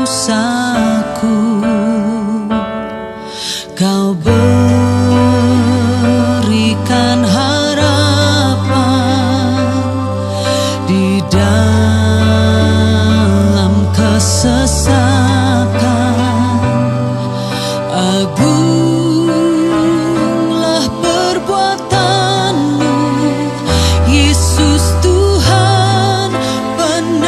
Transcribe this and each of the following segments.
dosaku. Kau berikan harapan di dalam kesesakan. Agunglah perbuatanmu, Yesus Tuhan penebusku.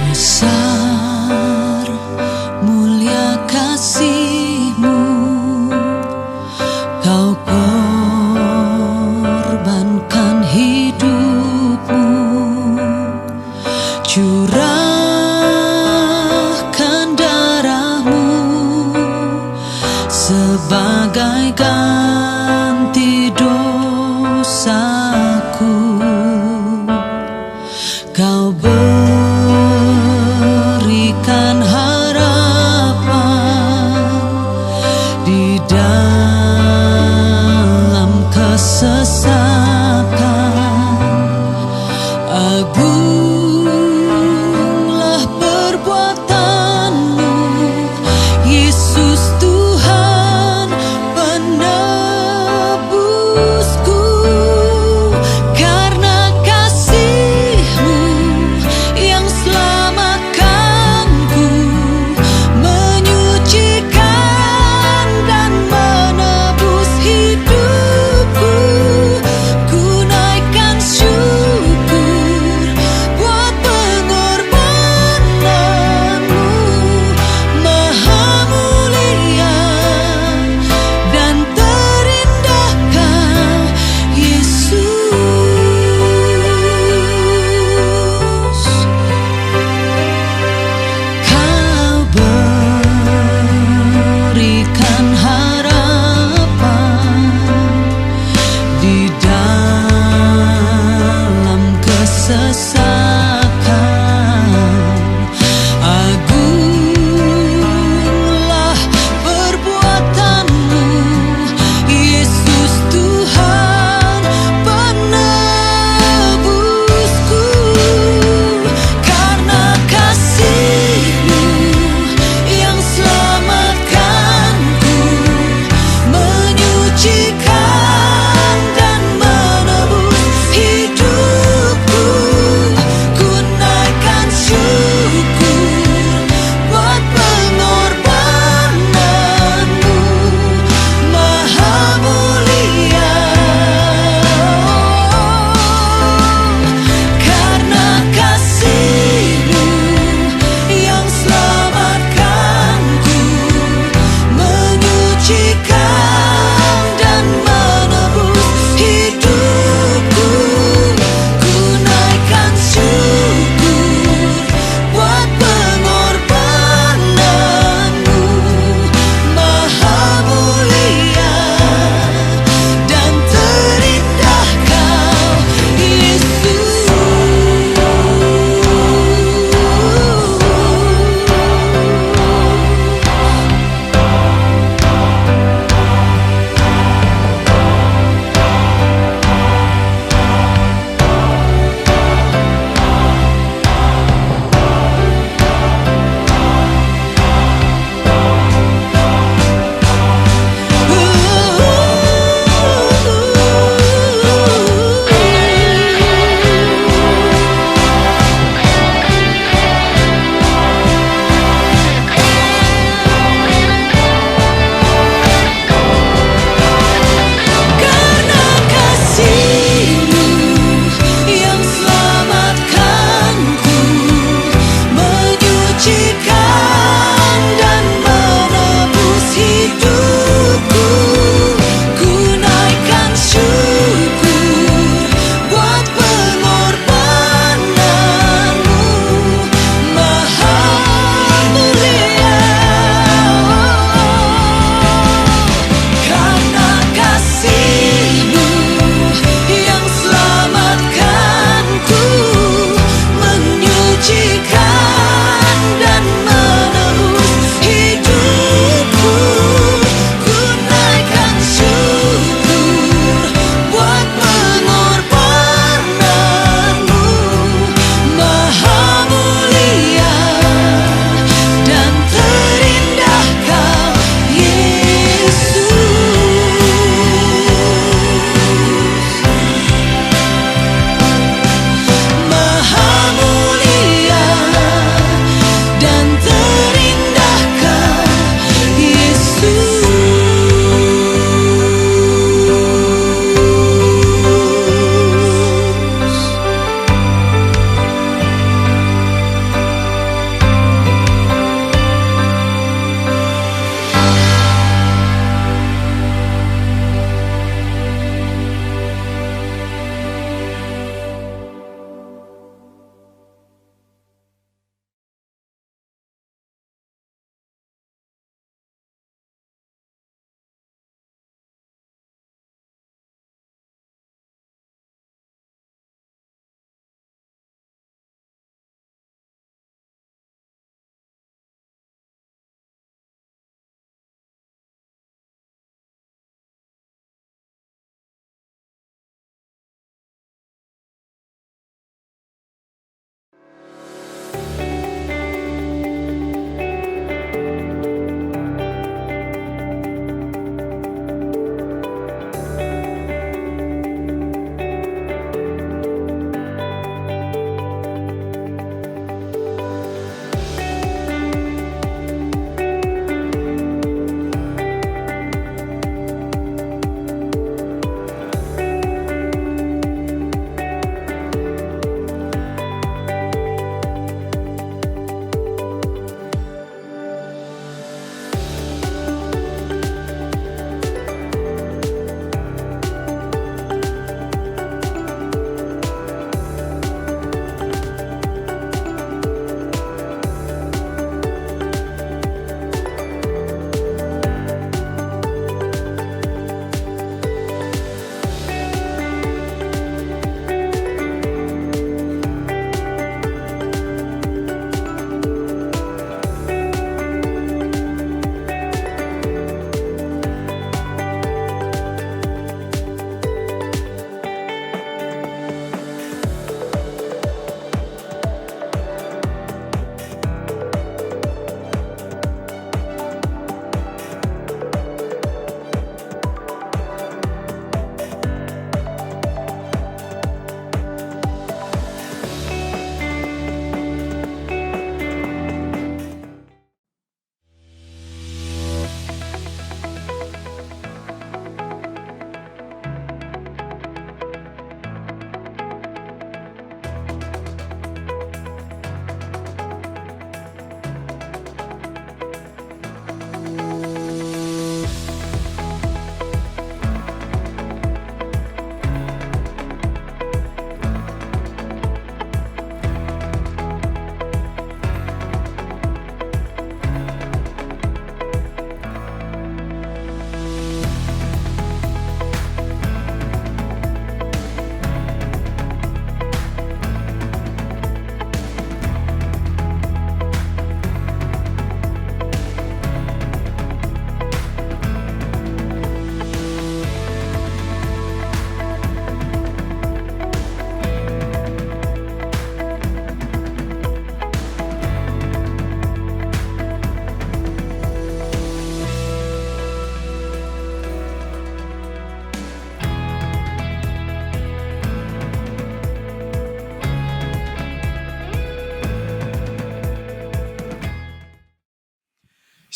Besar mulia kasih-Mu, Kau korbankan hidup-Mu, curahkan darah-Mu sebagai ganti dosaku. Kau berikan harapan di dalam kesesakan. Agunglah perbuatan-Mu, Yesus Tuhan penolong.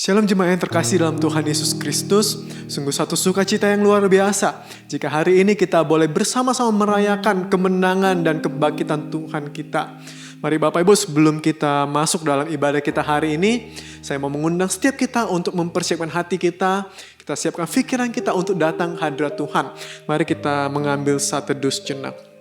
Shalom jemaat yang terkasih dalam Tuhan Yesus Kristus. Sungguh satu sukacita yang luar biasa jika hari ini kita boleh bersama-sama merayakan kemenangan dan kebangkitan Tuhan kita. Mari Bapak Ibu, sebelum kita masuk dalam ibadah kita hari ini, saya mau mengundang setiap kita untuk mempersiapkan hati kita. Kita siapkan pikiran kita untuk datang hadirat Tuhan. Mari kita mengambil satu teduh sejenak.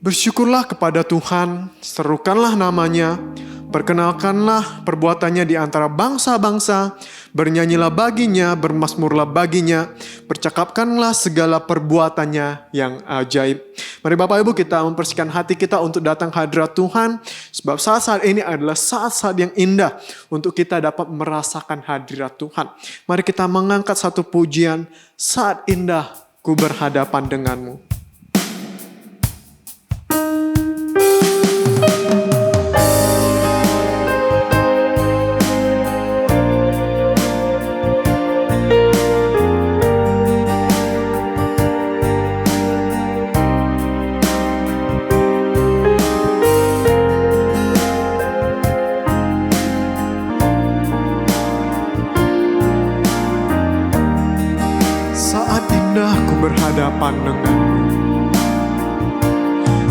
Bersyukurlah kepada Tuhan, serukanlah namanya, perkenalkanlah perbuatannya di antara bangsa-bangsa, bernyanyilah baginya, bermazmurlah baginya, percakapkanlah segala perbuatannya yang ajaib. Mari Bapak Ibu kita membersihkan hati kita untuk datang hadirat Tuhan, sebab saat-saat ini adalah saat-saat yang indah untuk kita dapat merasakan hadirat Tuhan. Mari kita mengangkat satu pujian, saat indah ku berhadapan denganmu. Berhadapan denganmu.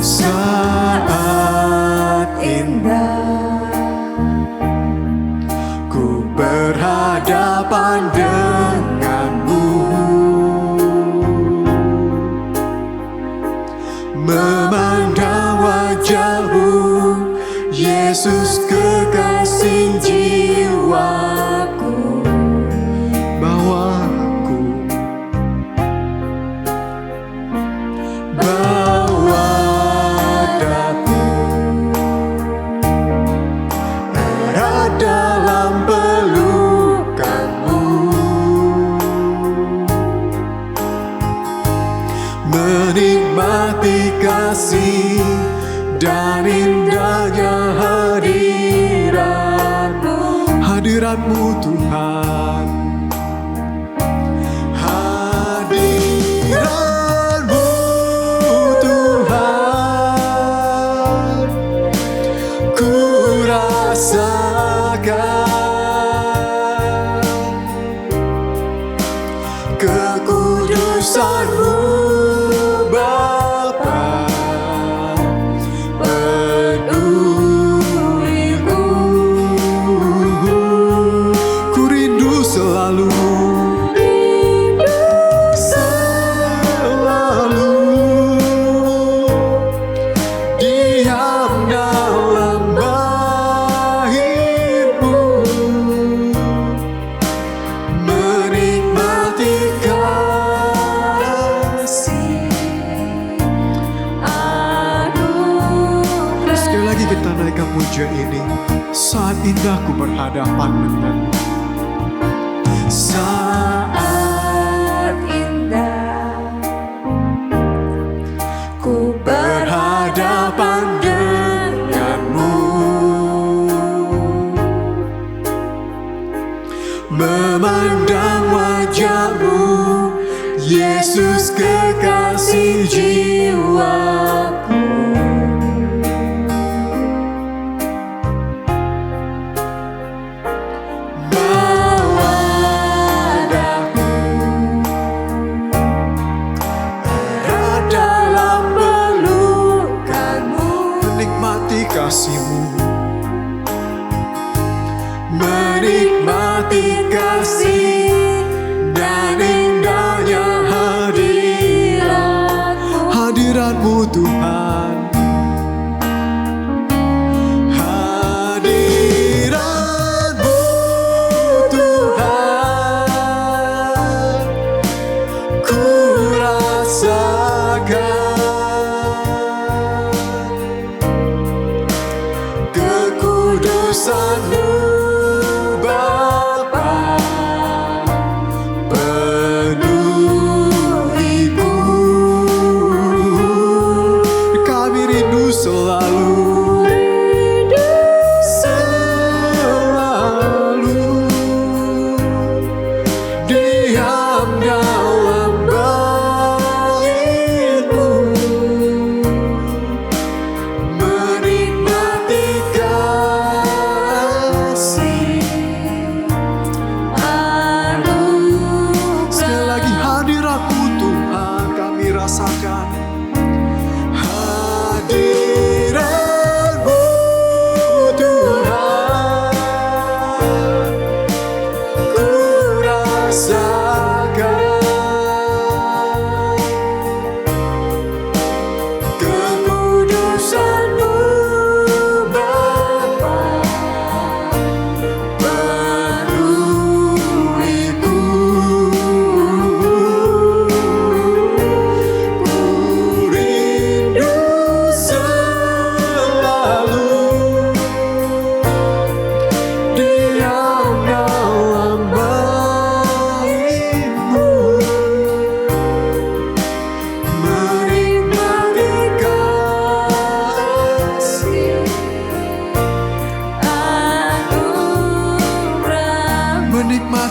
Saat indah ku berhadapan denganmu, memandang wajahmu, Yesus kekasih jiwaku. Menikmati kasih dan indahnya hadirat-Mu Tuhan. Hadirat-Mu Tuhan, ku rasakan kekudusan-Mu. Ini saat indah ku berhadapan denganmu. Saat indah ku berhadapan denganmu, memandang wajahmu, Yesus kekasih jiwaku. Kasih-Mu, menikmati kasih dan indahnya hadirat-Mu Tuhan. Hadirat-Mu Tuhan, ku rasakan kekudusan-Mu Bapa.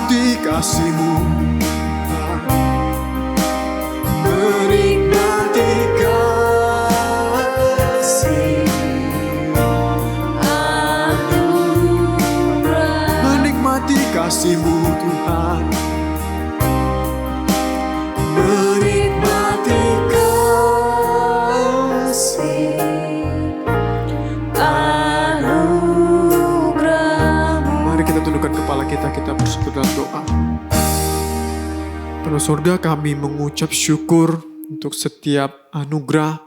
menikmati kasih-Mu, menikmati kasih, menikmati kasih-Mu Tuhan, menikmati kasih, anugerah-Mu. Mari kita tundukkan kepala kita bersekutu dalam doa. Penuh surga, kami mengucap syukur untuk setiap anugerah,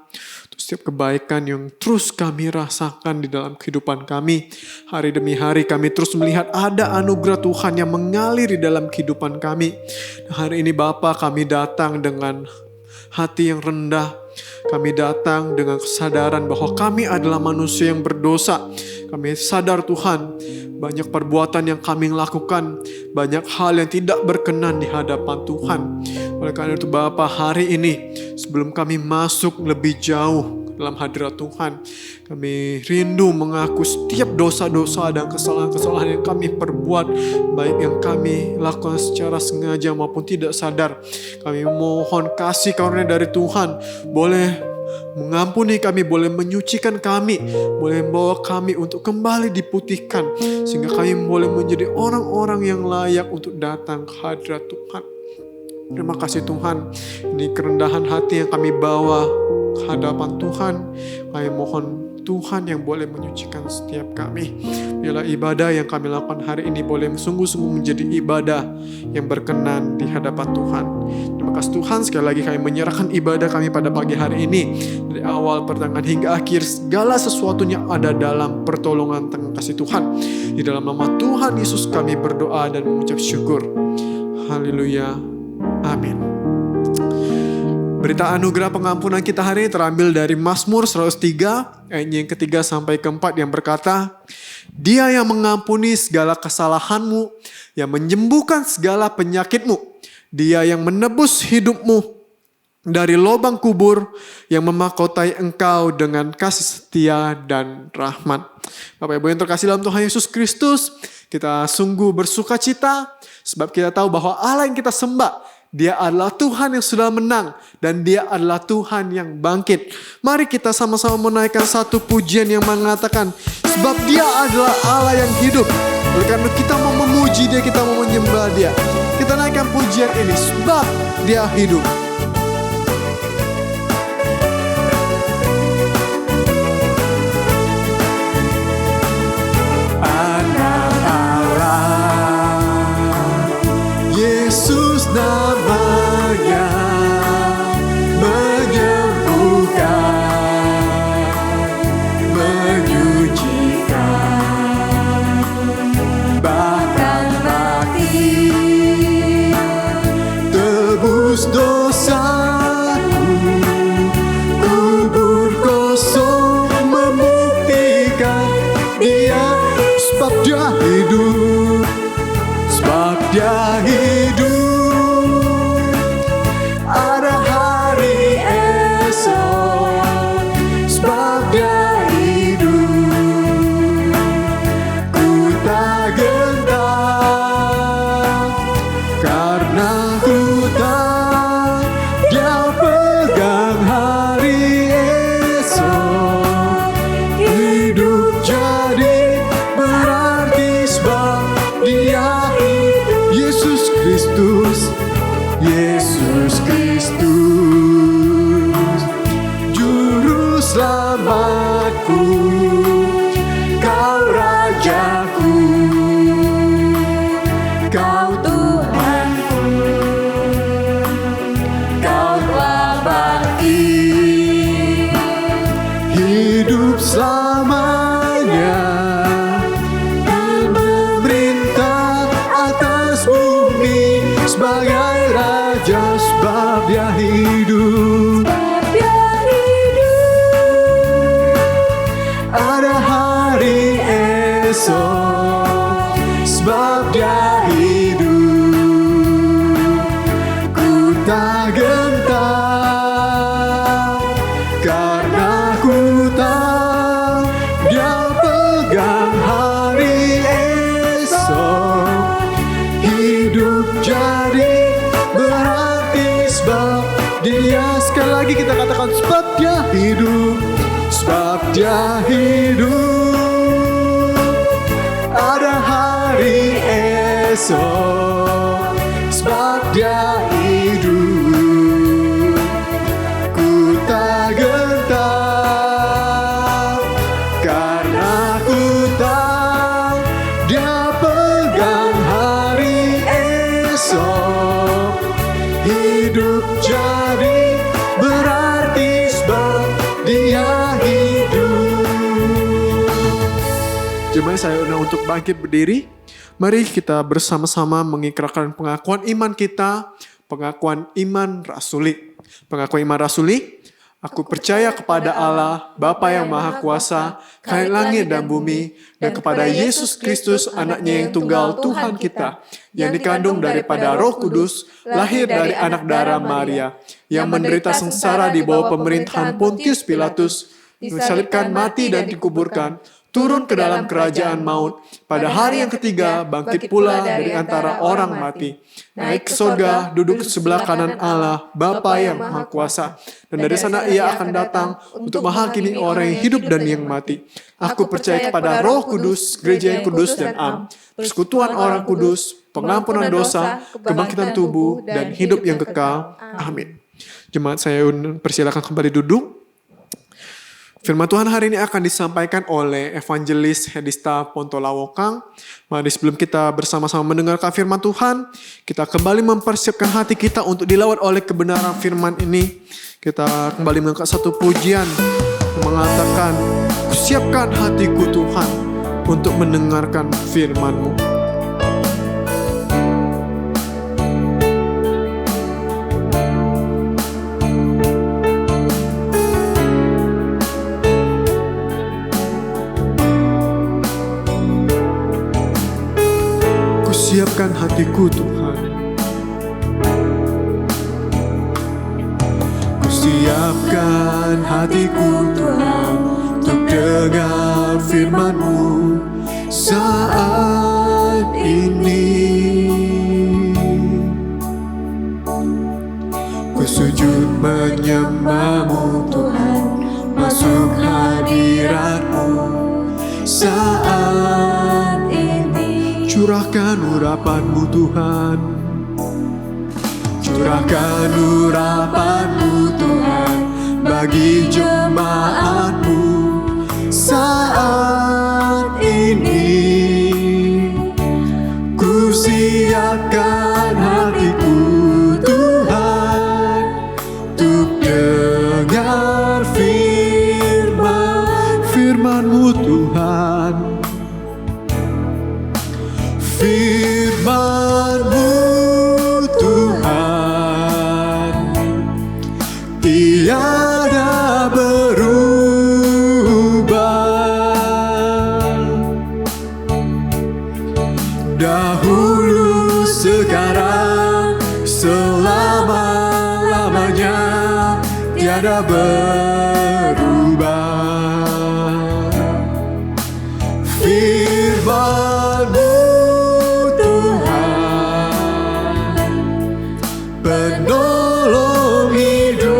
untuk setiap kebaikan yang terus kami rasakan di dalam kehidupan kami. Hari demi hari kami terus melihat ada anugerah Tuhan yang mengalir di dalam kehidupan kami. Hari ini Bapa, kami datang dengan hati yang rendah. Kami datang dengan kesadaran bahwa kami adalah manusia yang berdosa. Kami sadar Tuhan, banyak perbuatan yang kami lakukan, banyak hal yang tidak berkenan di hadapan Tuhan. Oleh karena itu Bapa, hari ini sebelum kami masuk lebih jauh dalam hadirat Tuhan, kami rindu mengaku setiap dosa-dosa dan kesalahan-kesalahan yang kami perbuat, baik yang kami lakukan secara sengaja maupun tidak sadar. Kami mohon kasih karunia dari Tuhan, boleh mengampuni kami, boleh menyucikan kami, boleh membawa kami untuk kembali diputihkan, sehingga kami boleh menjadi orang-orang yang layak untuk datang ke hadirat Tuhan. Terima kasih Tuhan, ini kerendahan hati yang kami bawa ke hadapan Tuhan. Kami mohon Tuhan yang boleh menyucikan setiap kami. Biarlah ibadah yang kami lakukan hari ini boleh sungguh-sungguh menjadi ibadah yang berkenan di hadapan Tuhan. Terima kasih Tuhan, sekali lagi kami menyerahkan ibadah kami pada pagi hari ini. Dari awal, pertengahan hingga akhir, segala sesuatunya ada dalam pertolongan tangan kasih Tuhan. Di dalam nama Tuhan Yesus kami berdoa dan mengucap syukur. Haleluya. Amin. Berita anugerah pengampunan kita hari ini terambil dari Mazmur 103 ayat yang ketiga sampai keempat yang berkata, Dia yang mengampuni segala kesalahanmu, yang menyembuhkan segala penyakitmu, Dia yang menebus hidupmu dari lubang kubur, yang memahkotai engkau dengan kasih setia dan rahmat. Bapak Ibu yang terkasih dalam Tuhan Yesus Kristus, kita sungguh bersuka cita sebab kita tahu bahwa Allah yang kita sembah, Dia adalah Tuhan yang sudah menang dan Dia adalah Tuhan yang bangkit. Mari kita sama-sama menaikkan satu pujian yang mengatakan, sebab Dia adalah Allah yang hidup. Oleh karena kita mau memuji Dia, kita mau menyembah Dia. Kita naikkan pujian ini, sebab Dia hidup. Anak Allah, Yesus namanya, menyembuhkan, menyucikan, bahkan mati, tebus dosaku, kubur kosong membuktikan Dia, sebab Dia hidup, sebab Dia hidup. Ada hari esok, sebab Dia hidup. Ku tak gentar, karena ku tahu Dia pegang hari esok. Hidup jadi berarti sebab Dia hidup. Yesus Kristus, Yesus Kristus, Juru Selamatku, Kau Rajaku, Kau Tuhanku, Kau telah bangkit, hidup selamanya, dan memerintah atas bumi sebagai Raja, sebab Dia hidup. Ada hari esok, sebab Dia hidup. Ku tak gentar, karena ku tahu Dia pegang hari esok. Hidup Hidup jadi berarti sebab dia. Sekali lagi kita katakan, sebab dia hidup. Sebab dia hidup. Ada hari esok. Sebab dia hidup. Ku tak gentar, karena ku tahu dia pegang hari esok. Hidup jadi berarti sebab dia hidup. Jemaat, saya undang untuk bangkit berdiri. Mari kita bersama-sama mengikrarkan pengakuan iman kita, pengakuan iman rasuli. Pengakuan iman rasuli, aku percaya kepada Allah, Bapa yang Maha Kuasa, Khalik langit dan bumi, dan kepada Yesus Kristus, anaknya yang tunggal Tuhan kita, yang dikandung daripada Roh Kudus, lahir dari anak darah Maria, yang menderita sengsara di bawah pemerintahan Pontius Pilatus, disalibkan, mati dan dikuburkan, turun ke dalam kerajaan maut, pada hari yang ketiga bangkit pula dari antara orang mati, naik ke surga, duduk di sebelah kanan Allah, Bapa yang Maha Kuasa, dan dari sana ia akan datang untuk menghakimi orang yang hidup dan yang mati. Aku percaya kepada Roh Kudus, gereja yang kudus dan am, persekutuan orang kudus, pengampunan dosa, kebangkitan tubuh, dan hidup yang kekal. Amin. Jemaat, saya persilakan kembali duduk. Firman Tuhan hari ini akan disampaikan oleh Evangelis Hedista Pontolawokang. Mari sebelum kita bersama-sama mendengarkan firman Tuhan, kita kembali mempersiapkan hati kita untuk dilawat oleh kebenaran firman ini. Kita kembali mengangkat satu pujian yang mengatakan, "Kusiapkan hatiku Tuhan untuk mendengarkan firman-Mu." Siapkan hatiku Tuhan. Ku siapkan hatiku Tuhan untuk dengar firman-Mu saat ini. Ku sujud menyembah-Mu Tuhan, masuk hadirat-Mu saat ini. Curahkan urapan-Mu Tuhan, curahkan urapan-Mu Tuhan bagi jemaat-Mu saat ini. Ku siapkan hatiku Tuhan untuk dengar firman-Mu Tuhan. Firman-Mu Tuhan tiada berubah, dahulu, sekarang, selama-lamanya tiada berubah. Firman-Mu penolong hidupku,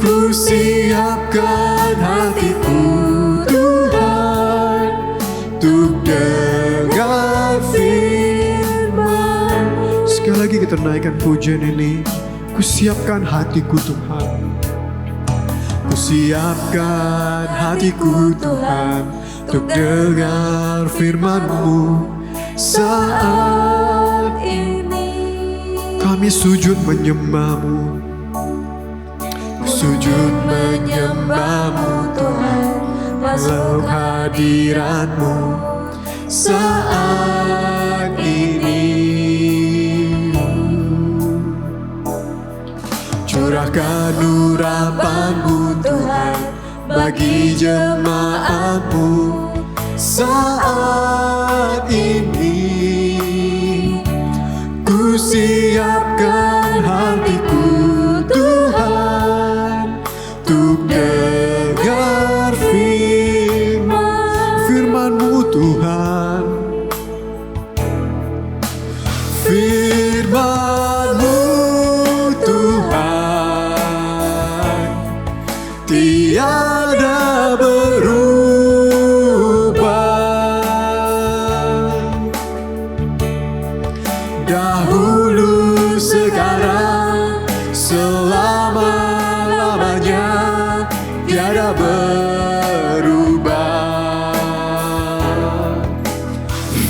ku siapkan hatiku Tuhan untuk dengar firman. Sekali lagi kita naikkan pujian ini. Ku siapkan hatiku Tuhan, ku siapkan hatiku Tuhan untuk dengar firman-Mu saat ini. Kami sujud menyembah-Mu, sujud menyembah-Mu Tuhan, masuk hadirat-Mu saat ini. Curahkan urapan-Mu Tuhan bagi jemaat-Mu saat ini. Ku siapkan hatiku Tuhan untuk dengar firman-Mu Tuhan.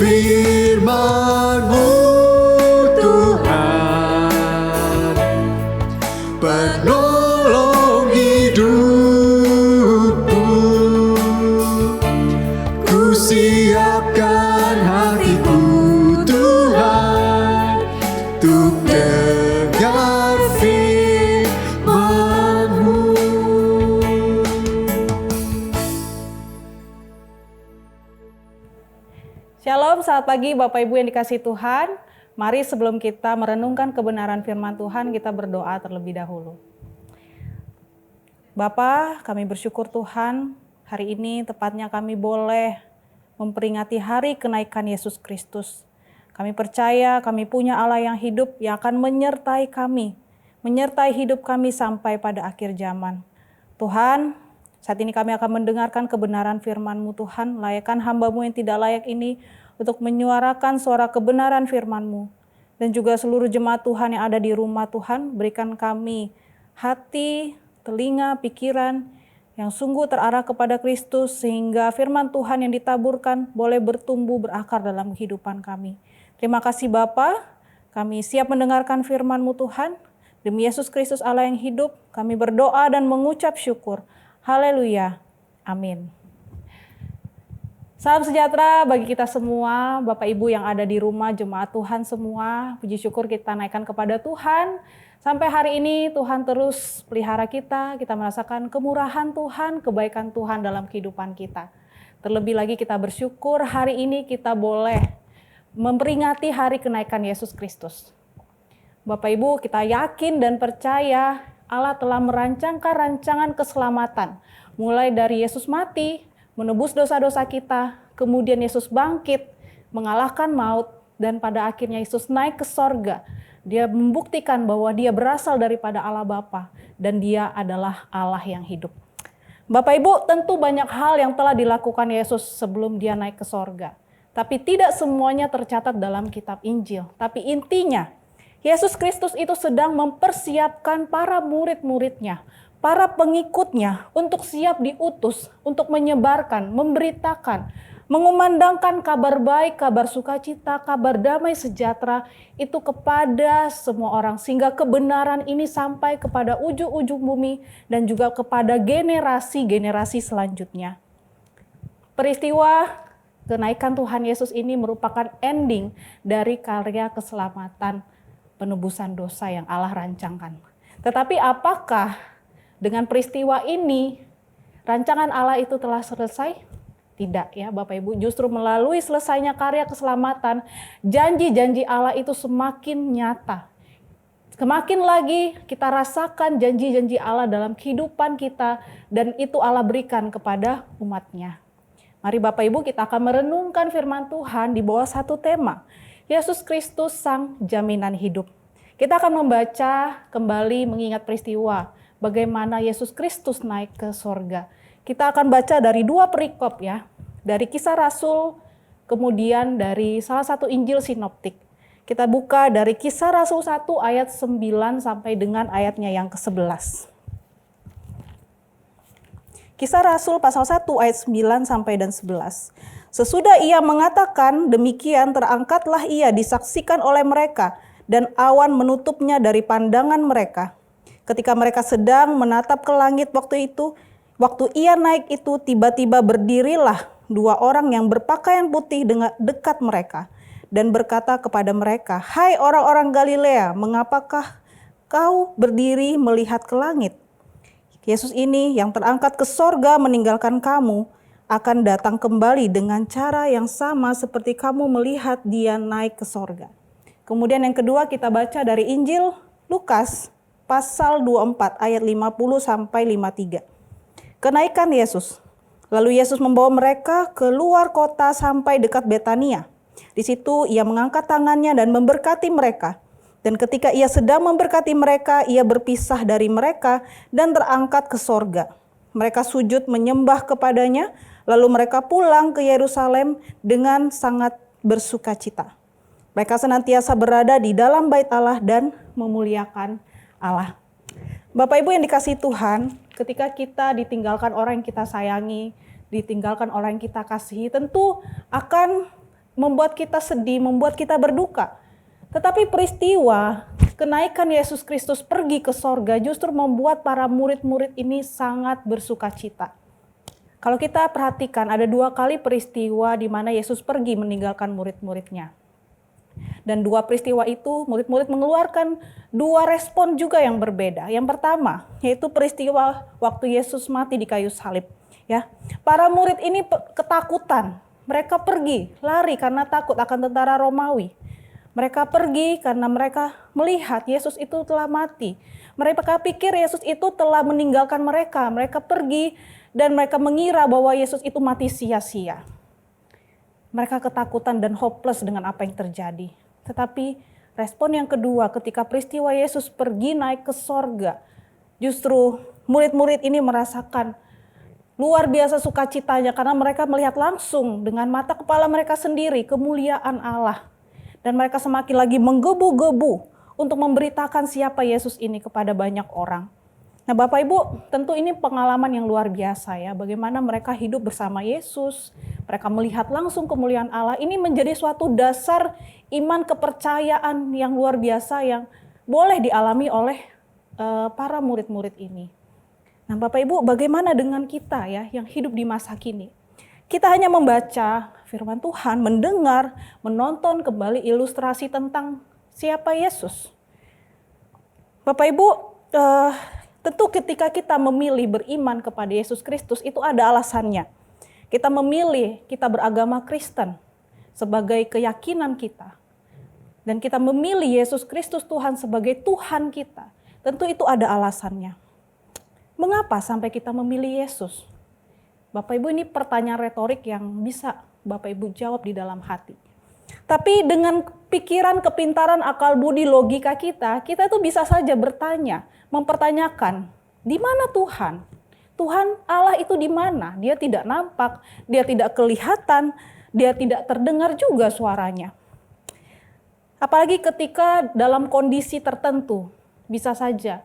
Firman-Mu Tuhan, penolong hidupku. Ku siapkan hatiku Tuhan, untuk dengar firman-Mu. Shalom, selamat pagi Bapak Ibu yang dikasihi Tuhan. Mari sebelum kita merenungkan kebenaran firman Tuhan, kita berdoa terlebih dahulu. Bapa, kami bersyukur Tuhan, hari ini tepatnya kami boleh memperingati hari kenaikan Yesus Kristus. Kami percaya kami punya Allah yang hidup yang akan menyertai kami, menyertai hidup kami sampai pada akhir zaman. Tuhan, saat ini kami akan mendengarkan kebenaran firman-Mu Tuhan, layakkan hamba-Mu yang tidak layak ini untuk menyuarakan suara kebenaran firman-Mu. Dan juga seluruh jemaat Tuhan yang ada di rumah Tuhan, berikan kami hati, telinga, pikiran yang sungguh terarah kepada Kristus, sehingga firman Tuhan yang ditaburkan boleh bertumbuh berakar dalam kehidupan kami. Terima kasih Bapa, kami siap mendengarkan firman-Mu Tuhan. Demi Yesus Kristus Allah yang hidup, kami berdoa dan mengucap syukur. Haleluya. Amin. Salam sejahtera bagi kita semua, Bapak Ibu yang ada di rumah, jemaat Tuhan semua. Puji syukur kita naikkan kepada Tuhan. Sampai hari ini Tuhan terus pelihara kita merasakan kemurahan Tuhan, kebaikan Tuhan dalam kehidupan kita. Terlebih lagi kita bersyukur hari ini kita boleh memperingati hari kenaikan Yesus Kristus. Bapak Ibu, kita yakin dan percaya Allah telah merancangkan rancangan keselamatan. Mulai dari Yesus mati, menebus dosa-dosa kita, kemudian Yesus bangkit, mengalahkan maut, dan pada akhirnya Yesus naik ke sorga. Dia membuktikan bahwa dia berasal daripada Allah Bapa, dan dia adalah Allah yang hidup. Bapak Ibu, tentu banyak hal yang telah dilakukan Yesus sebelum dia naik ke sorga. Tapi tidak semuanya tercatat dalam kitab Injil. Tapi intinya, Yesus Kristus itu sedang mempersiapkan para murid-muridnya, para pengikutnya untuk siap diutus, untuk menyebarkan, memberitakan, mengumandangkan kabar baik, kabar sukacita, kabar damai sejahtera itu kepada semua orang. Sehingga kebenaran ini sampai kepada ujung-ujung bumi dan juga kepada generasi-generasi selanjutnya. Peristiwa kenaikan Tuhan Yesus ini merupakan ending dari karya keselamatan penebusan dosa yang Allah rancangkan. Tetapi apakah dengan peristiwa ini rancangan Allah itu telah selesai? Tidak ya Bapak Ibu, justru melalui selesainya karya keselamatan, janji-janji Allah itu semakin nyata. Semakin lagi kita rasakan janji-janji Allah dalam kehidupan kita, dan itu Allah berikan kepada umat-Nya. Mari Bapak Ibu, kita akan merenungkan firman Tuhan di bawah satu tema, Yesus Kristus Sang Jaminan Hidup. Kita akan membaca kembali mengingat peristiwa bagaimana Yesus Kristus naik ke sorga. Kita akan baca dari dua perikop ya, dari Kisah Rasul, kemudian dari salah satu Injil sinoptik. Kita buka dari Kisah Rasul 1 ayat 9 sampai dengan ayatnya yang ke-11. Kisah Rasul pasal 1 ayat 9 sampai dan 11. Sesudah ia mengatakan demikian, terangkatlah ia disaksikan oleh mereka, dan awan menutupnya dari pandangan mereka. Ketika mereka sedang menatap ke langit waktu itu, waktu ia naik itu, tiba-tiba berdirilah dua orang yang berpakaian putih dekat mereka, dan berkata kepada mereka, "Hai orang-orang Galilea, mengapakah kau berdiri melihat ke langit? Yesus ini yang terangkat ke sorga meninggalkan kamu, akan datang kembali dengan cara yang sama seperti kamu melihat dia naik ke sorga." Kemudian yang kedua kita baca dari Injil Lukas pasal 24 ayat 50 sampai 53. Kenaikan Yesus. Lalu Yesus membawa mereka keluar kota sampai dekat Betania. Di situ ia mengangkat tangannya dan memberkati mereka. Dan ketika ia sedang memberkati mereka, ia berpisah dari mereka dan terangkat ke sorga. Mereka sujud menyembah kepadanya, lalu mereka pulang ke Yerusalem dengan sangat bersukacita. Mereka senantiasa berada di dalam bait Allah dan memuliakan Allah. Bapak Ibu yang dikasihi Tuhan, ketika kita ditinggalkan orang yang kita sayangi, ditinggalkan orang yang kita kasihi, tentu akan membuat kita sedih, membuat kita berduka. Tetapi peristiwa kenaikan Yesus Kristus pergi ke sorga justru membuat para murid-murid ini sangat bersukacita. Kalau kita perhatikan ada 2 kali peristiwa di mana Yesus pergi meninggalkan murid-muridnya. Dan 2 peristiwa itu murid-murid mengeluarkan 2 respon juga yang berbeda. Yang pertama yaitu peristiwa waktu Yesus mati di kayu salib. Ya, para murid ini ketakutan. Mereka pergi, lari karena takut akan tentara Romawi. Mereka pergi karena mereka melihat Yesus itu telah mati. Mereka pikir Yesus itu telah meninggalkan mereka. Mereka pergi dan mereka mengira bahwa Yesus itu mati sia-sia. Mereka ketakutan dan hopeless dengan apa yang terjadi. Tetapi respon yang kedua ketika peristiwa Yesus pergi naik ke sorga. Justru murid-murid ini merasakan luar biasa sukacitanya karena mereka melihat langsung dengan mata kepala mereka sendiri kemuliaan Allah. Dan mereka semakin lagi menggebu-gebu untuk memberitakan siapa Yesus ini kepada banyak orang. Nah Bapak Ibu, tentu ini pengalaman yang luar biasa ya. Bagaimana mereka hidup bersama Yesus, mereka melihat langsung kemuliaan Allah. Ini menjadi suatu dasar iman kepercayaan yang luar biasa yang boleh dialami oleh para murid-murid ini. Nah Bapak Ibu, bagaimana dengan kita ya yang hidup di masa kini? Kita hanya membaca firman Tuhan, mendengar, menonton kembali ilustrasi tentang siapa Yesus. Bapak Ibu, tentu ketika kita memilih beriman kepada Yesus Kristus itu ada alasannya. Kita memilih, kita beragama Kristen sebagai keyakinan kita. Dan kita memilih Yesus Kristus Tuhan sebagai Tuhan kita. Tentu itu ada alasannya. Mengapa sampai kita memilih Yesus? Bapak Ibu, ini pertanyaan retorik yang bisa Bapak Ibu jawab di dalam hati. Tapi dengan pikiran, kepintaran, akal budi, logika kita tuh bisa saja bertanya, mempertanyakan, di mana Tuhan? Tuhan Allah itu di mana? Dia tidak nampak, dia tidak kelihatan, dia tidak terdengar juga suaranya. Apalagi ketika dalam kondisi tertentu, bisa saja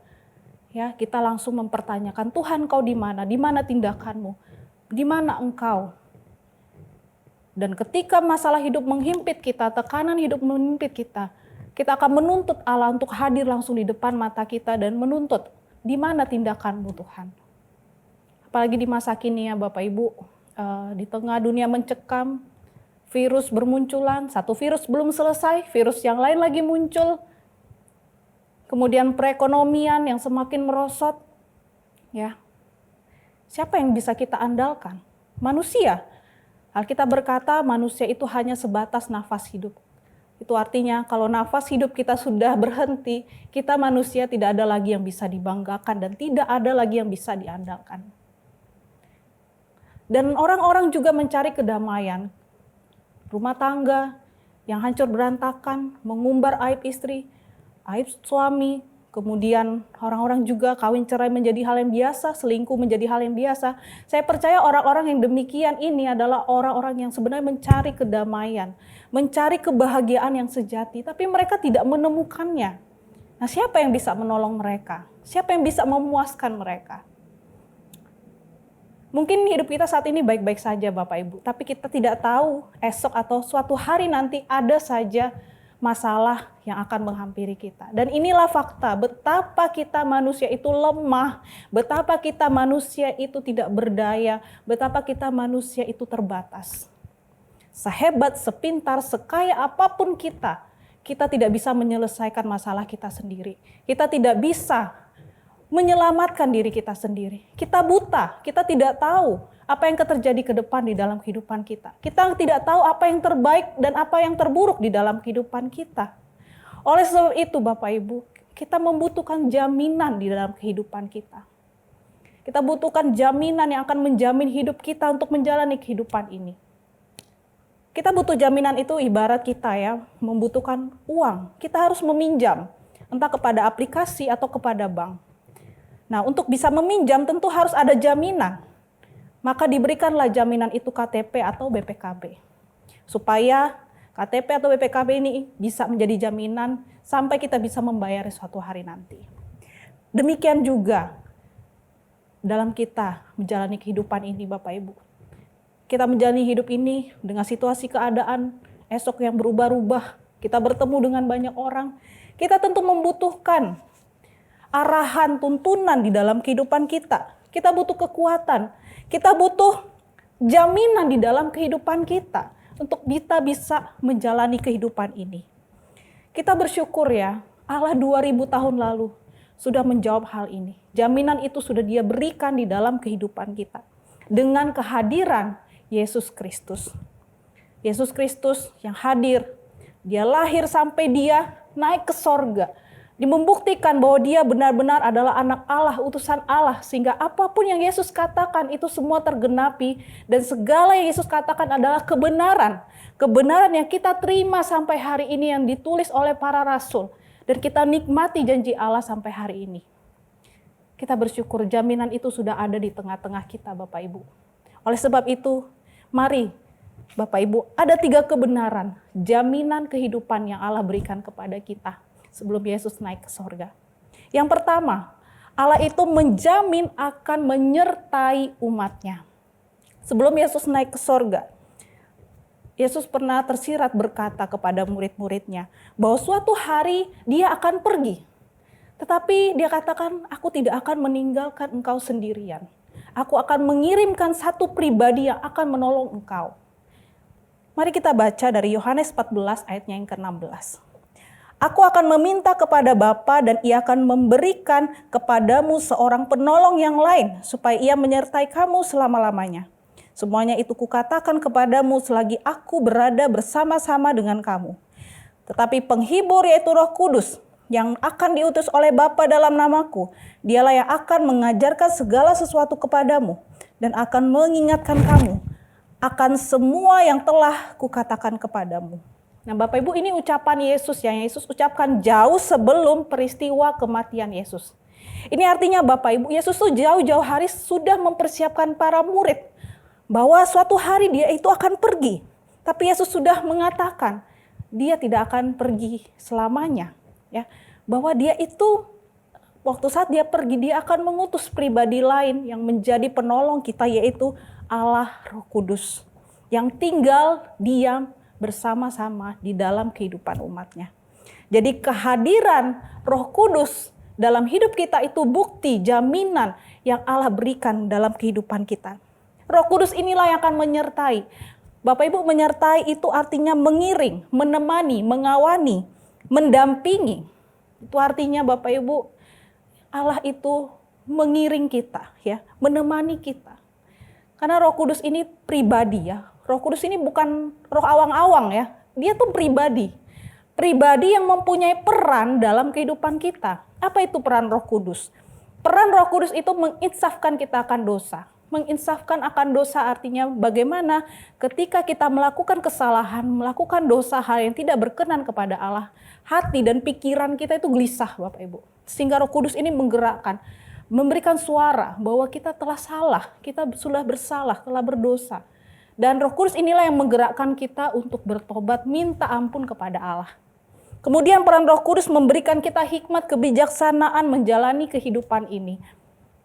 ya kita langsung mempertanyakan, Tuhan kau di mana? Di mana tindakanmu? Di mana engkau? Dan ketika masalah hidup menghimpit kita, tekanan hidup menghimpit kita akan menuntut Allah untuk hadir langsung di depan mata kita dan menuntut, di mana tindakanmu Tuhan? Apalagi di masa kini ya Bapak Ibu, di tengah dunia mencekam, virus bermunculan, satu virus belum selesai, virus yang lain lagi muncul, kemudian perekonomian yang semakin merosot, ya. Siapa yang bisa kita andalkan? Manusia. Alkitab berkata manusia itu hanya sebatas nafas hidup. Itu artinya kalau nafas hidup kita sudah berhenti, kita manusia tidak ada lagi yang bisa dibanggakan dan tidak ada lagi yang bisa diandalkan. Dan orang-orang juga mencari kedamaian. Rumah tangga yang hancur berantakan, mengumbar aib istri, aib suami, kemudian orang-orang juga kawin cerai menjadi hal yang biasa, selingkuh menjadi hal yang biasa. Saya percaya orang-orang yang demikian ini adalah orang-orang yang sebenarnya mencari kedamaian, mencari kebahagiaan yang sejati, tapi mereka tidak menemukannya. Nah, siapa yang bisa menolong mereka? Siapa yang bisa memuaskan mereka? Mungkin hidup kita saat ini baik-baik saja Bapak Ibu, tapi kita tidak tahu esok atau suatu hari nanti ada saja masalah yang akan menghampiri kita. Dan inilah fakta, betapa kita manusia itu lemah, betapa kita manusia itu tidak berdaya, betapa kita manusia itu terbatas. Sehebat, sepintar, sekaya apapun kita tidak bisa menyelesaikan masalah kita sendiri. Kita tidak bisa menyelamatkan diri kita sendiri. Kita buta, kita tidak tahu apa yang terjadi ke depan di dalam kehidupan kita. Kita tidak tahu apa yang terbaik dan apa yang terburuk di dalam kehidupan kita. Oleh sebab itu Bapak Ibu, kita membutuhkan jaminan di dalam kehidupan kita. Kita butuhkan jaminan yang akan menjamin hidup kita untuk menjalani kehidupan ini. Kita butuh jaminan itu ibarat kita ya, membutuhkan uang. Kita harus meminjam, entah kepada aplikasi atau kepada bank. Nah, untuk bisa meminjam tentu harus ada jaminan. Maka diberikanlah jaminan itu KTP atau BPKB. Supaya KTP atau BPKB ini bisa menjadi jaminan sampai kita bisa membayar suatu hari nanti. Demikian juga dalam kita menjalani kehidupan ini Bapak Ibu. Kita menjalani hidup ini dengan situasi keadaan esok yang berubah-ubah. Kita bertemu dengan banyak orang. Kita tentu membutuhkan arahan, tuntunan di dalam kehidupan kita. Kita butuh kekuatan. Kita butuh jaminan di dalam kehidupan kita untuk kita bisa menjalani kehidupan ini. Kita bersyukur ya, Allah 2000 tahun lalu sudah menjawab hal ini. Jaminan itu sudah Dia berikan di dalam kehidupan kita. Dengan kehadiran Yesus Kristus. Yesus Kristus yang hadir, Dia lahir sampai Dia naik ke sorga. Dia membuktikan bahwa Dia benar-benar adalah anak Allah, utusan Allah. Sehingga apapun yang Yesus katakan itu semua tergenapi. Dan segala yang Yesus katakan adalah kebenaran. Kebenaran yang kita terima sampai hari ini yang ditulis oleh para rasul. Dan kita nikmati janji Allah sampai hari ini. Kita bersyukur jaminan itu sudah ada di tengah-tengah kita Bapak Ibu. Oleh sebab itu, mari Bapak Ibu, ada 3 kebenaran, jaminan kehidupan yang Allah berikan kepada kita sebelum Yesus naik ke sorga. Yang pertama, Allah itu menjamin akan menyertai umatnya. Sebelum Yesus naik ke sorga, Yesus pernah tersirat berkata kepada murid-muridnya bahwa suatu hari Dia akan pergi. Tetapi Dia katakan, aku tidak akan meninggalkan engkau sendirian. Aku akan mengirimkan satu pribadi yang akan menolong engkau. Mari kita baca dari Yohanes 14 ayatnya yang ke-16. Aku akan meminta kepada Bapa dan Ia akan memberikan kepadamu seorang penolong yang lain supaya Ia menyertai kamu selama-lamanya. Semuanya itu kukatakan kepadamu selagi aku berada bersama-sama dengan kamu. Tetapi penghibur yaitu Roh Kudus yang akan diutus oleh Bapa dalam namaku, Dialah yang akan mengajarkan segala sesuatu kepadamu dan akan mengingatkan kamu akan semua yang telah kukatakan kepadamu. Nah Bapak Ibu, ini ucapan Yesus yang Yesus ucapkan jauh sebelum peristiwa kematian Yesus. Ini artinya Bapak Ibu, Yesus tuh jauh-jauh hari sudah mempersiapkan para murid bahwa suatu hari Dia itu akan pergi. Tapi Yesus sudah mengatakan Dia tidak akan pergi selamanya. Ya, bahwa Dia itu waktu saat Dia pergi, Dia akan mengutus pribadi lain yang menjadi penolong kita, yaitu Allah Roh Kudus yang tinggal diam bersama-sama di dalam kehidupan umatnya. Jadi kehadiran Roh Kudus dalam hidup kita itu bukti, jaminan yang Allah berikan dalam kehidupan kita. Roh Kudus inilah yang akan menyertai. Bapak Ibu, menyertai itu artinya mengiring, menemani, mengawani, mendampingi. Itu artinya Bapak Ibu, Allah itu mengiring kita, ya, menemani kita. Karena Roh Kudus ini pribadi ya. Roh Kudus ini bukan roh awang-awang ya. Dia tuh pribadi. Pribadi yang mempunyai peran dalam kehidupan kita. Apa itu peran Roh Kudus? Peran Roh Kudus itu menginsafkan kita akan dosa. Menginsafkan akan dosa artinya bagaimana ketika kita melakukan kesalahan, melakukan dosa, hal yang tidak berkenan kepada Allah, hati dan pikiran kita itu gelisah Bapak Ibu. Sehingga Roh Kudus ini menggerakkan, memberikan suara bahwa kita telah salah, kita sudah bersalah, telah berdosa. Dan Roh Kudus inilah yang menggerakkan kita untuk bertobat, minta ampun kepada Allah. Kemudian peran Roh Kudus memberikan kita hikmat kebijaksanaan menjalani kehidupan ini.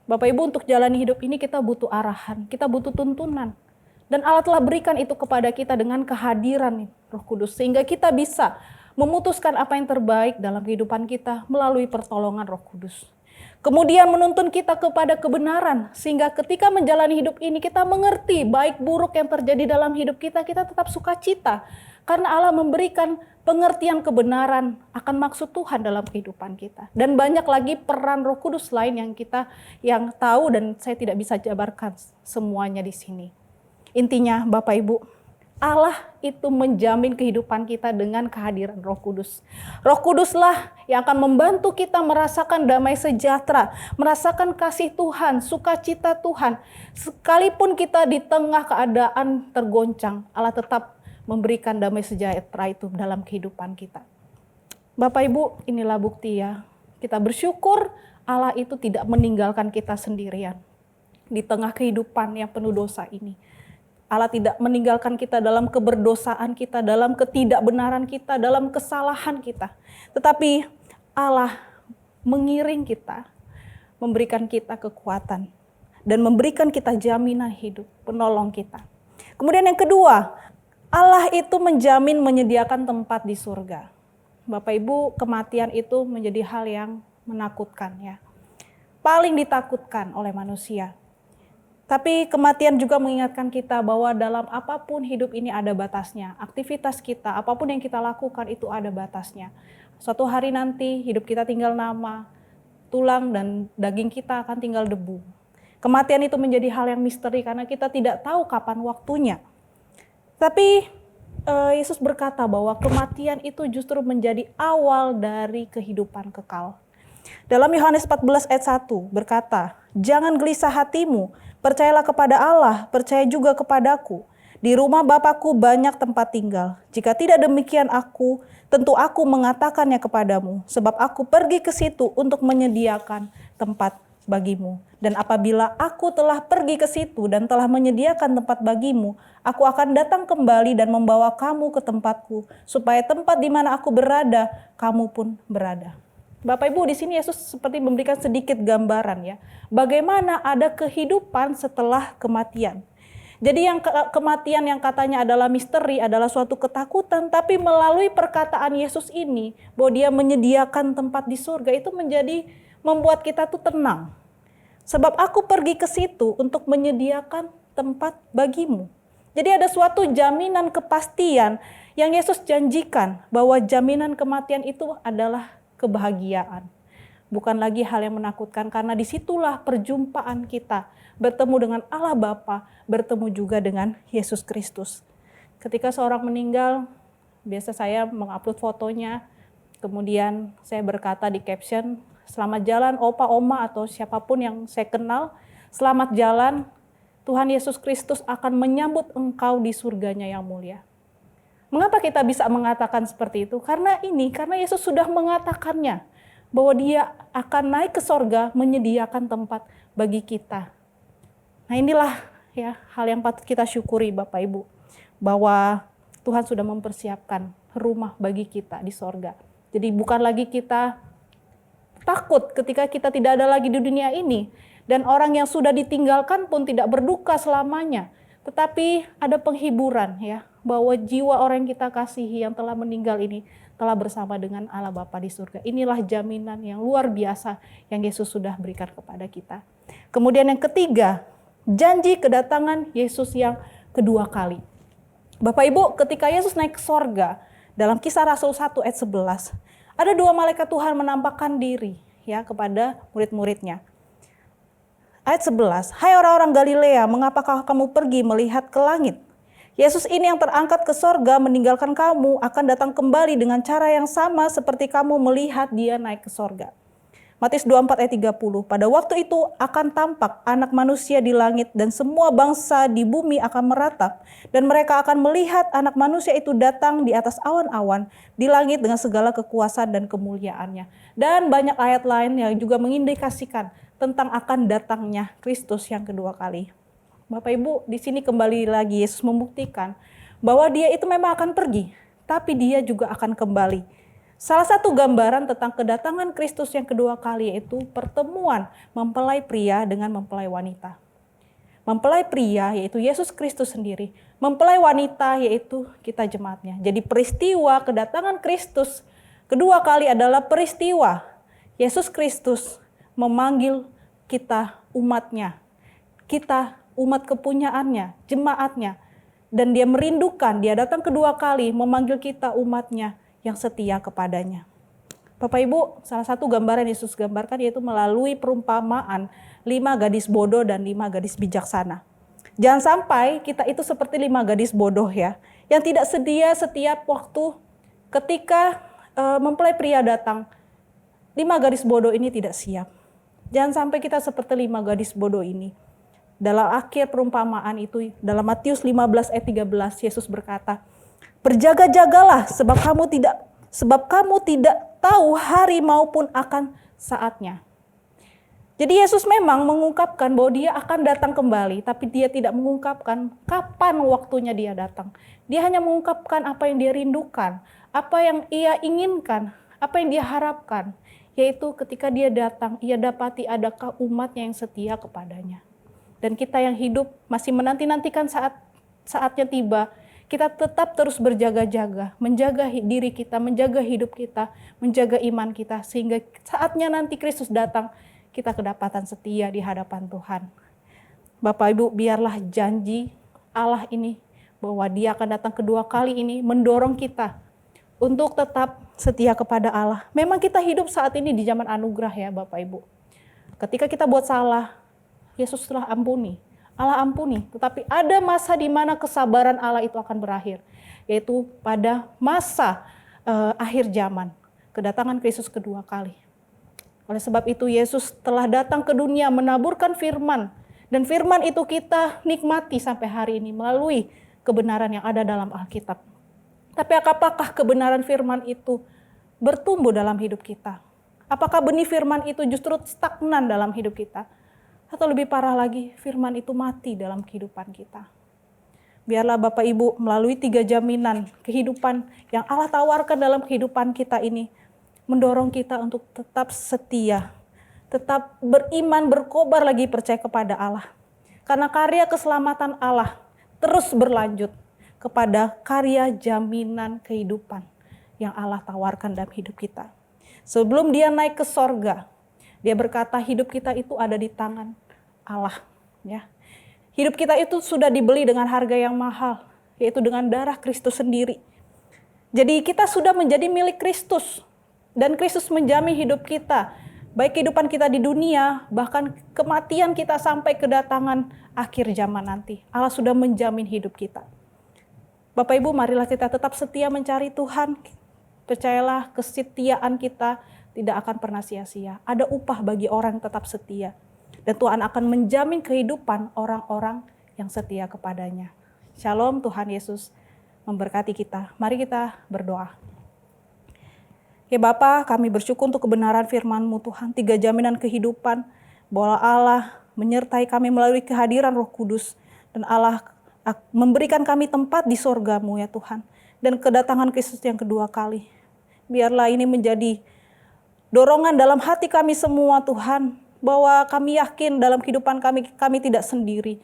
Bapak Ibu, untuk jalani hidup ini kita butuh arahan, kita butuh tuntunan. Dan Allah telah berikan itu kepada kita dengan kehadiran Roh Kudus. Sehingga kita bisa memutuskan apa yang terbaik dalam kehidupan kita melalui pertolongan Roh Kudus. Kemudian menuntun kita kepada kebenaran, sehingga ketika menjalani hidup ini kita mengerti baik buruk yang terjadi dalam hidup kita, kita tetap sukacita. Karena Allah memberikan pengertian kebenaran akan maksud Tuhan dalam kehidupan kita. Dan banyak lagi peran Roh Kudus lain yang kita tahu dan saya tidak bisa jabarkan semuanya di sini. Intinya Bapak Ibu, Allah itu menjamin kehidupan kita dengan kehadiran Roh Kudus. Roh Kuduslah yang akan membantu kita merasakan damai sejahtera, merasakan kasih Tuhan, sukacita Tuhan. Sekalipun kita di tengah keadaan tergoncang, Allah tetap memberikan damai sejahtera itu dalam kehidupan kita. Bapak Ibu, inilah bukti ya. Kita bersyukur Allah itu tidak meninggalkan kita sendirian di tengah kehidupan yang penuh dosa ini. Allah tidak meninggalkan kita dalam keberdosaan kita, dalam ketidakbenaran kita, dalam kesalahan kita. Tetapi Allah mengiring kita, memberikan kita kekuatan, dan memberikan kita jaminan hidup, penolong kita. Kemudian yang kedua, Allah itu menjamin menyediakan tempat di surga. Bapak Ibu, kematian itu menjadi hal yang menakutkan ya. Paling ditakutkan oleh manusia. Tapi kematian juga mengingatkan kita bahwa dalam apapun hidup ini ada batasnya. Aktivitas kita, apapun yang kita lakukan itu ada batasnya. Suatu hari nanti hidup kita tinggal nama, tulang dan daging kita akan tinggal debu. Kematian itu menjadi hal yang misteri karena kita tidak tahu kapan waktunya. Tapi Yesus berkata bahwa kematian itu justru menjadi awal dari kehidupan kekal. Dalam Yohanes 14 ayat 1 berkata, "Jangan gelisah hatimu, percayalah kepada Allah, percaya juga kepadaku. Di rumah Bapakku banyak tempat tinggal. Jika tidak demikian tentu aku mengatakannya kepadamu, sebab aku pergi ke situ untuk menyediakan tempat bagimu. Dan apabila aku telah pergi ke situ dan telah menyediakan tempat bagimu, aku akan datang kembali dan membawa kamu ke tempatku, supaya tempat di mana aku berada, kamu pun berada." Bapak Ibu, di sini Yesus seperti memberikan sedikit gambaran ya, bagaimana ada kehidupan setelah kematian. Jadi yang kematian yang katanya adalah misteri, adalah suatu ketakutan, tapi melalui perkataan Yesus ini, bahwa dia menyediakan tempat di surga, itu membuat kita tuh tenang. Sebab aku pergi ke situ untuk menyediakan tempat bagimu. Jadi ada suatu jaminan kepastian yang Yesus janjikan, bahwa jaminan kematian itu adalah kebahagiaan. Bukan lagi hal yang menakutkan, karena disitulah perjumpaan kita bertemu dengan Allah Bapa, bertemu juga dengan Yesus Kristus. Ketika seorang meninggal, biasa saya mengupload fotonya, kemudian saya berkata di caption, "Selamat jalan opa, oma, atau siapapun yang saya kenal, selamat jalan, Tuhan Yesus Kristus akan menyambut engkau di surganya yang mulia." Mengapa kita bisa mengatakan seperti itu? Karena Yesus sudah mengatakannya, bahwa dia akan naik ke sorga menyediakan tempat bagi kita. Nah inilah ya hal yang patut kita syukuri Bapak Ibu, bahwa Tuhan sudah mempersiapkan rumah bagi kita di sorga. Jadi bukan lagi kita takut ketika kita tidak ada lagi di dunia ini, dan orang yang sudah ditinggalkan pun tidak berduka selamanya. Tetapi ada penghiburan ya, bahwa jiwa orang yang kita kasihi yang telah meninggal ini telah bersama dengan Allah Bapa di surga. Inilah jaminan yang luar biasa yang Yesus sudah berikan kepada kita. Kemudian yang ketiga, janji kedatangan Yesus yang kedua kali. Bapak Ibu, ketika Yesus naik ke sorga, dalam Kisah Rasul 1 ayat 11, ada dua malaikat Tuhan menampakkan diri ya kepada murid-muridnya. Ayat 11, "Hai orang-orang Galilea, mengapakah kamu pergi melihat ke langit? Yesus ini yang terangkat ke sorga meninggalkan kamu akan datang kembali dengan cara yang sama seperti kamu melihat dia naik ke sorga." Matius 24 ayat 30, "Pada waktu itu akan tampak anak manusia di langit dan semua bangsa di bumi akan meratap. Dan mereka akan melihat anak manusia itu datang di atas awan-awan di langit dengan segala kekuasaan dan kemuliaannya." Dan banyak ayat lain yang juga mengindikasikan tentang akan datangnya Kristus yang kedua kali. Bapak Ibu, di sini kembali lagi Yesus membuktikan bahwa dia itu memang akan pergi, tapi dia juga akan kembali. Salah satu gambaran tentang kedatangan Kristus yang kedua kali yaitu pertemuan mempelai pria dengan mempelai wanita. Mempelai pria yaitu Yesus Kristus sendiri, mempelai wanita yaitu kita jemaatnya. Jadi peristiwa kedatangan Kristus kedua kali adalah peristiwa Yesus Kristus memanggil kita umatnya, kita umat kepunyaannya, jemaatnya. Dan dia merindukan, dia datang kedua kali memanggil kita umatnya yang setia kepadanya. Bapak Ibu, salah satu gambaran Yesus gambarkan yaitu melalui perumpamaan 5 gadis bodoh dan 5 gadis bijaksana. Jangan sampai kita itu seperti 5 gadis bodoh ya, yang tidak sedia setiap waktu ketika mempelai pria datang, 5 gadis bodoh ini tidak siap. Jangan sampai kita seperti 5 gadis bodoh ini. Dalam akhir perumpamaan itu, dalam Matius 15 ayat 13, Yesus berkata, "Berjaga-jagalah sebab kamu tidak tahu hari maupun akan saatnya." Jadi Yesus memang mengungkapkan bahwa dia akan datang kembali, tapi dia tidak mengungkapkan kapan waktunya dia datang. Dia hanya mengungkapkan apa yang dia rindukan, apa yang ia inginkan, apa yang dia harapkan. Yaitu ketika dia datang, ia dapati adakah umatnya yang setia kepadanya. Dan kita yang hidup masih menanti-nantikan saatnya tiba, kita tetap terus berjaga-jaga, menjaga diri kita, menjaga hidup kita, menjaga iman kita, sehingga saatnya nanti Kristus datang, kita kedapatan setia di hadapan Tuhan. Bapak Ibu, biarlah janji Allah ini, bahwa Dia akan datang kedua kali ini, mendorong kita untuk tetap setia kepada Allah. Memang kita hidup saat ini di zaman anugerah ya Bapak Ibu. Ketika kita buat salah, Yesus telah ampuni. Allah ampuni, tetapi ada masa di mana kesabaran Allah itu akan berakhir, yaitu pada masa akhir zaman, kedatangan Kristus kedua kali. Oleh sebab itu Yesus telah datang ke dunia menaburkan firman, dan firman itu kita nikmati sampai hari ini melalui kebenaran yang ada dalam Alkitab. Tapi apakah kebenaran firman itu bertumbuh dalam hidup kita? Apakah benih firman itu justru stagnan dalam hidup kita? Atau lebih parah lagi, firman itu mati dalam kehidupan kita. Biarlah Bapak Ibu melalui 3 jaminan kehidupan yang Allah tawarkan dalam kehidupan kita ini, mendorong kita untuk tetap setia, tetap beriman, berkobar lagi percaya kepada Allah. Karena karya keselamatan Allah terus berlanjut kepada karya jaminan kehidupan yang Allah tawarkan dalam hidup kita. Sebelum Dia naik ke sorga, Dia berkata hidup kita itu ada di tangan Allah. Ya. Hidup kita itu sudah dibeli dengan harga yang mahal, yaitu dengan darah Kristus sendiri. Jadi kita sudah menjadi milik Kristus, dan Kristus menjamin hidup kita, baik kehidupan kita di dunia, bahkan kematian kita sampai kedatangan akhir zaman nanti. Allah sudah menjamin hidup kita. Bapak Ibu, marilah kita tetap setia mencari Tuhan. Percayalah, kesetiaan kita tidak akan pernah sia-sia. Ada upah bagi orang yang tetap setia. Dan Tuhan akan menjamin kehidupan orang-orang yang setia kepadanya. Shalom, Tuhan Yesus memberkati kita. Mari kita berdoa. Ya Bapa, kami bersyukur untuk kebenaran firman-Mu Tuhan. 3 jaminan kehidupan bahwa Allah menyertai kami melalui kehadiran Roh Kudus. Dan Allah memberikan kami tempat di sorga-Mu ya Tuhan. Dan kedatangan Kristus yang kedua kali. Biarlah ini menjadi dorongan dalam hati kami semua Tuhan. Bahwa kami yakin dalam kehidupan kami tidak sendiri.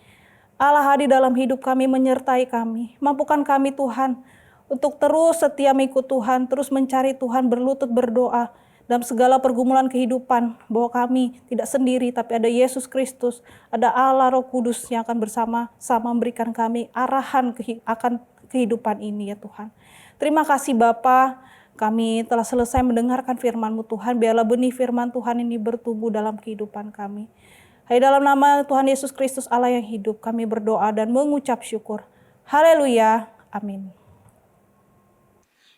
Allah hadir dalam hidup kami, menyertai kami. Mampukan kami Tuhan untuk terus setia mengikut Tuhan, terus mencari Tuhan, berlutut berdoa dalam segala pergumulan kehidupan. Bahwa kami tidak sendiri, tapi ada Yesus Kristus, ada Allah Roh Kudus yang akan bersama-sama memberikan kami arahan akan kehidupan ini ya Tuhan. Terima kasih Bapa, kami telah selesai mendengarkan firman-Mu Tuhan. Biarlah benih firman Tuhan ini bertumbuh dalam kehidupan kami. Hai dalam nama Tuhan Yesus Kristus Allah yang hidup, kami berdoa dan mengucap syukur. Haleluya. Amin.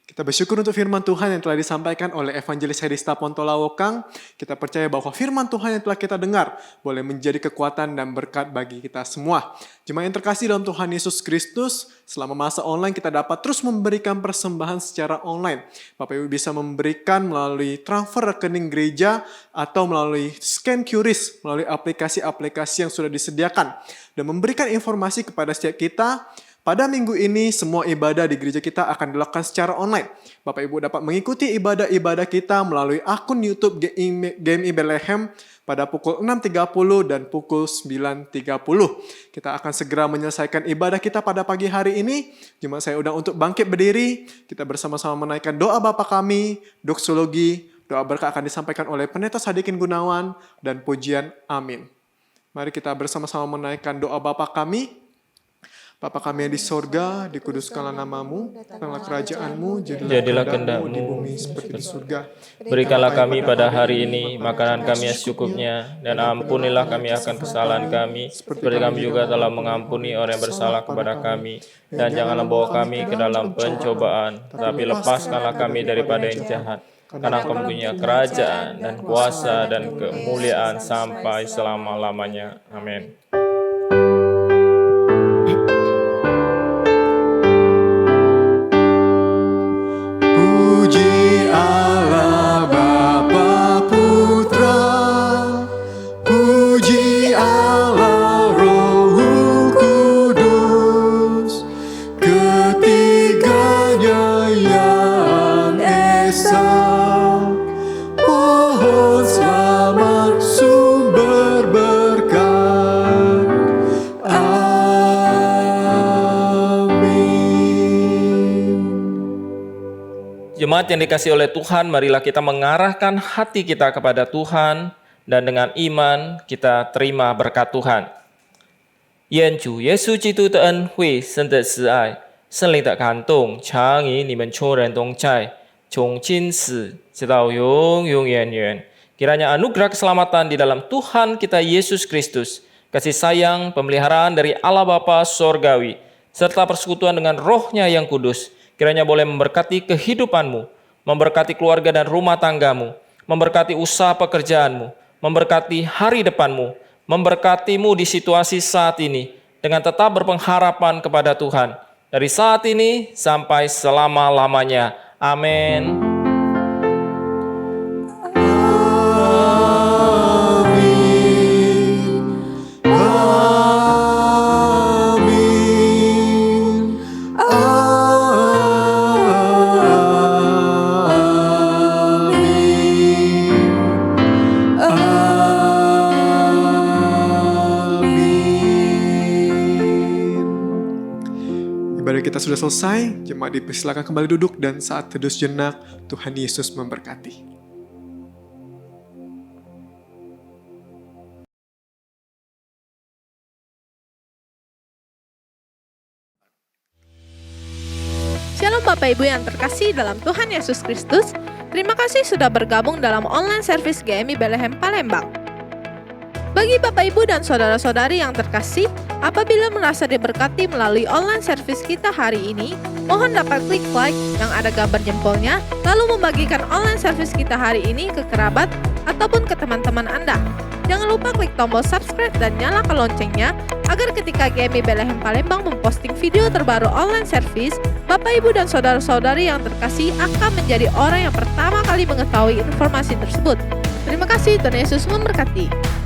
Kita bersyukur untuk firman Tuhan yang telah disampaikan oleh Evangelis Herista Pontolawokang. Kita percaya bahwa firman Tuhan yang telah kita dengar boleh menjadi kekuatan dan berkat bagi kita semua. Jemaat yang terkasih dalam Tuhan Yesus Kristus, selama masa online kita dapat terus memberikan persembahan secara online. Bapak Ibu bisa memberikan melalui transfer rekening gereja atau melalui scan QRIS, melalui aplikasi-aplikasi yang sudah disediakan. Dan memberikan informasi kepada setiap kita. Pada minggu ini, semua ibadah di gereja kita akan dilakukan secara online. Bapak Ibu dapat mengikuti ibadah-ibadah kita melalui akun YouTube GMI Bethlehem pada pukul 6.30 dan pukul 9.30. Kita akan segera menyelesaikan ibadah kita pada pagi hari ini. Jemaat saya undang untuk bangkit berdiri. Kita bersama-sama menaikkan doa Bapa kami, doksologi, doa berkat akan disampaikan oleh Pendeta Sadikin Gunawan, dan pujian amin. Mari kita bersama-sama menaikkan doa Bapa kami. Bapa kami yang di sorga, dikuduskanlah namamu, datanglah kerajaan-Mu, jadilah kehendak-Mu di bumi seperti di surga. Berikanlah kami pada hari ini makanan kami yang secukupnya, dan ampunilah kami akan kesalahan kami, seperti kami juga telah mengampuni orang yang bersalah kepada kami. Dan janganlah bawa kami ke dalam pencobaan, tapi lepaskanlah kami daripada yang jahat. Karena Engkau mempunyai kerajaan dan kuasa dan kemuliaan sampai selama-lamanya. Amin. Pohon selamat sumber berkat. Jemaat yang dikasihi oleh Tuhan, marilah kita mengarahkan hati kita kepada Tuhan dan dengan iman kita terima berkat Tuhan. 愿主耶稣基督的恩惠、神的慈爱、圣灵的感动，常与你们众人同在，从今时直到永永远远。Kiranya anugerah keselamatan di dalam Tuhan kita Yesus Kristus, kasih sayang, pemeliharaan dari Allah Bapa Sorgawi, serta persekutuan dengan Roh-Nya yang kudus, kiranya boleh memberkati kehidupanmu, memberkati keluarga dan rumah tanggamu, memberkati usaha pekerjaanmu, memberkati hari depanmu, memberkatimu di situasi saat ini, dengan tetap berpengharapan kepada Tuhan, dari saat ini sampai selama-lamanya. Amin. Ibadah kita sudah selesai, jemaat dipersilakan kembali duduk dan saat teduh sejenak, Tuhan Yesus memberkati. Shalom Bapak Ibu yang terkasih dalam Tuhan Yesus Kristus. Terima kasih sudah bergabung dalam online service GMI Bethlehem Palembang. Bagi Bapak Ibu dan saudara-saudari yang terkasih, apabila merasa diberkati melalui online service kita hari ini, mohon dapat klik like yang ada gambar jempolnya, lalu membagikan online service kita hari ini ke kerabat ataupun ke teman-teman Anda. Jangan lupa klik tombol subscribe dan nyalakan loncengnya, agar ketika GMI Bethlehem Palembang memposting video terbaru online service, Bapak Ibu dan saudara-saudari yang terkasih akan menjadi orang yang pertama kali mengetahui informasi tersebut. Terima kasih, Tuhan Yesus memberkati.